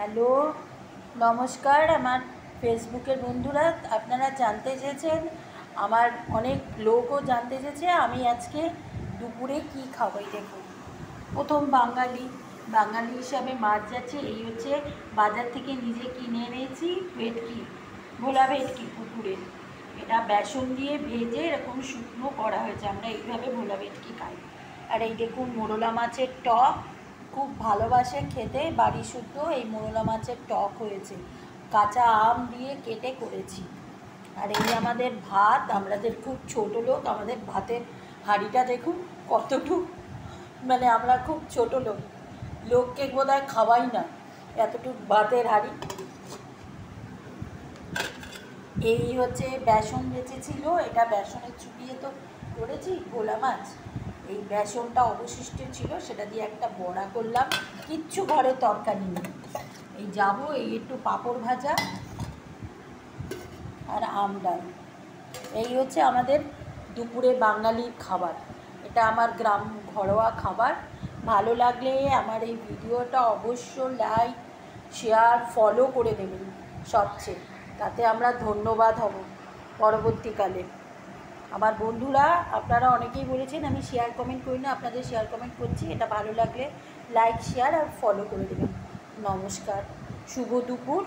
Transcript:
Hello, নমস্কার আমার ফেসবুকের বন্ধুরা। আপনারা জানতে চেয়েছেন, আমার অনেক লোকও জানতে চেয়েছে আমি আজকে দুপুরে কি খাবো। দেখুন, প্রথম বাঙালি হিসাবে মাছ যাচ্ছে। এই হচ্ছে বাজার থেকে নিজে কিনে এনেছি ভেটকি, ভোলা ভেটকি পুকুরে। এটা বেসন দিয়ে ভেজে এরকম শুকনো করা হয়েছে। আমরা এইভাবে ভোলা ভেটকি খাই। আর এই দেখুন মোরলা মাছের টক, খুব ভালোবাসে খেতে বাড়ি শুদ্ধ এই মোরলা মাছের টক হয়েছে, কাঁচা আম দিয়ে কেটে করেছি। আর এই আমাদের ভাত, আমাদের খুব ছোট লোক, আমাদের ভাতের হাঁড়িটা দেখুন কতটুকু, মানে আমরা খুব ছোট লোককে বোধহয় খাওয়াই না, এতটুক ভাতের হাঁড়ি। এই হচ্ছে বেসন বেঁচেছিল, এটা বেসনের চুবিয়ে তো করেছি ভোলা মাছ। এই বেসনটা অবশিষ্ট ছিল, সেটা দিয়ে একটা বড়া করলাম। কিচ্ছু ঘরে তরকারি নেই। এই যাবো, এই একটু পাঁপড় ভাজা আর আম ডাল। এই হচ্ছে আমাদের দুপুরে বাঙালির খাবার। এটা আমার গ্রাম ঘরোয়া খাবার। ভালো লাগলে আমার এই ভিডিওটা অবশ্য লাইক, শেয়ার, ফলো করে দেবেন সবচেয়ে, তাতে আমরা ধন্যবাদ হব পরবর্তীকালে। আমার বন্ধুরা আপনারা অনেকেই বলেছেন আমি শেয়ার কমেন্ট করি না, আপনাদের শেয়ার কমেন্ট করছি। এটা ভালো লাগলে লাইক, শেয়ার আর ফলো করে দেবেন। নমস্কার, শুভ দুপুর।